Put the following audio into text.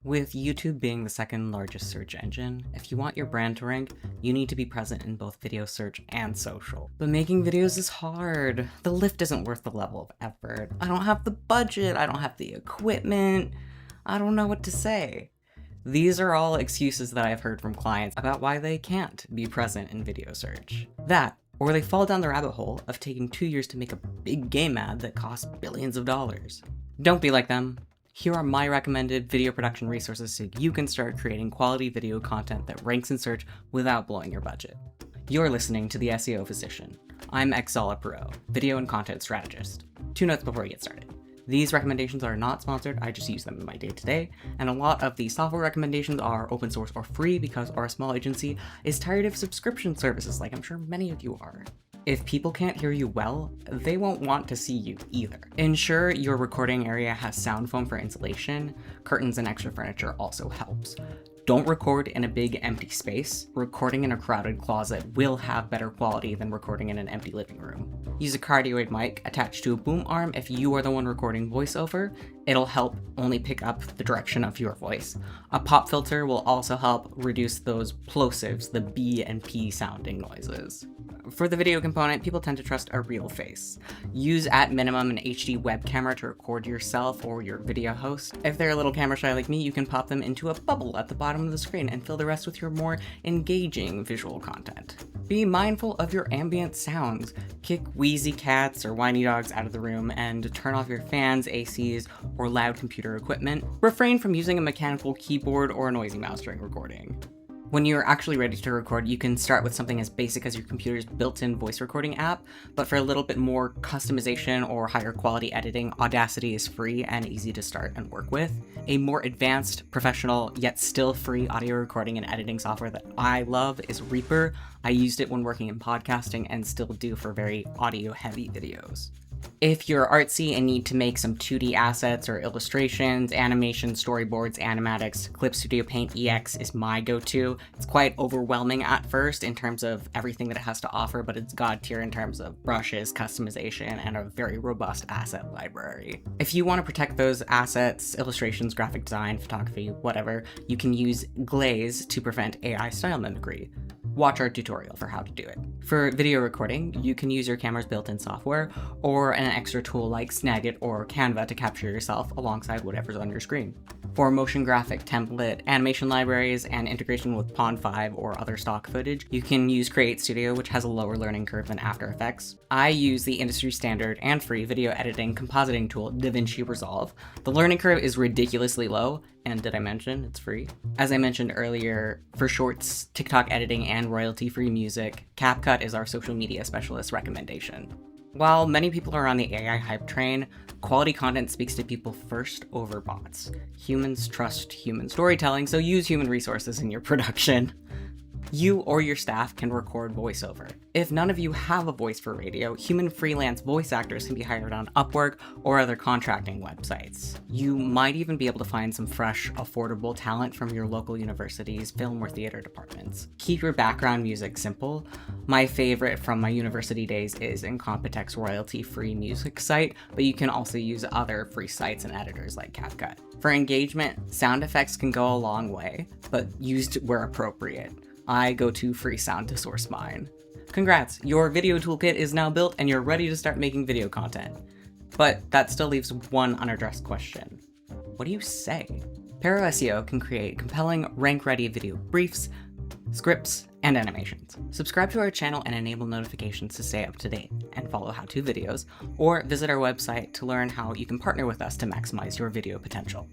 With YouTube being the second largest search engine, if you want your brand to rank, you need to be present in both video search and social. But making videos is hard. The lift isn't worth the level of effort. I don't have the budget, I don't have the equipment, I don't know what to say. These are all excuses that I've heard from clients about why they can't be present in video search. That, or they fall down the rabbit hole of taking 2 years to make a big game ad that costs billions of dollars. Don't be like them. Here are my recommended video production resources so you can start creating quality video content that ranks in search without blowing your budget. You're listening to the SEO Physician. I'm Exala Perot, video and content strategist. 2 notes before we get started. These recommendations are not sponsored, I just use them in my day-to-day, and a lot of the software recommendations are open source or free because our small agency is tired of subscription services like I'm sure many of you are. If people can't hear you well, they won't want to see you either. Ensure your recording area has sound foam for insulation. Curtains and extra furniture also helps. Don't record in a big empty space. Recording in a crowded closet will have better quality than recording in an empty living room. Use a cardioid mic attached to a boom arm if you are the one recording voiceover. It'll help only pick up the direction of your voice. A pop filter will also help reduce those plosives, the B and P sounding noises. For the video component, people tend to trust a real face. Use at minimum an HD web camera to record yourself or your video host. If they're a little camera shy like me, you can pop them into a bubble at the bottom of the screen and fill the rest with your more engaging visual content. Be mindful of your ambient sounds. Kick wheezy cats or whiny dogs out of the room and turn off your fans, ACs, or loud computer equipment. Refrain from using a mechanical keyboard or a noisy mouse during recording. When you're actually ready to record, you can start with something as basic as your computer's built-in voice recording app, but for a little bit more customization or higher quality editing, Audacity is free and easy to start and work with. A more advanced, professional, yet still free audio recording and editing software that I love is Reaper. I used it when working in podcasting and still do for very audio-heavy videos. If you're artsy and need to make some 2D assets or illustrations, animations, storyboards, animatics, Clip Studio Paint EX is my go-to. It's quite overwhelming at first in terms of everything that it has to offer, but it's god tier in terms of brushes, customization, and a very robust asset library. If you want to protect those assets, illustrations, graphic design, photography, whatever, you can use Glaze to prevent AI style mimicry. Watch our tutorial for how to do it. For video recording, you can use your camera's built-in software or an extra tool like Snagit or Canva to capture yourself alongside whatever's on your screen. For motion graphic, template, animation libraries, and integration with Pond 5 or other stock footage, you can use Create Studio, which has a lower learning curve than After Effects. I use the industry standard and free video editing compositing tool, DaVinci Resolve. The learning curve is ridiculously low, and did I mention it's free? As I mentioned earlier, for shorts, TikTok editing, and royalty-free music, CapCut is our social media specialist recommendation. While many people are on the AI hype train, quality content speaks to people first over bots. Humans trust human storytelling, so use human resources in your production. You or your staff can record voiceover. If none of you have a voice for radio, human freelance voice actors can be hired on Upwork or other contracting websites. You might even be able to find some fresh, affordable talent from your local university's film or theater departments. Keep your background music simple. My favorite from my university days is Incompetech's royalty-free music site, but you can also use other free sites and editors like CapCut. For engagement, sound effects can go a long way, but used where appropriate. I go to free sound to source mine. Congrats, your video toolkit is now built and you're ready to start making video content. But that still leaves one unaddressed question. What do you say? Pero SEO can create compelling, rank-ready video briefs, scripts, and animations. Subscribe to our channel and enable notifications to stay up to date and follow how-to videos, or visit our website to learn how you can partner with us to maximize your video potential.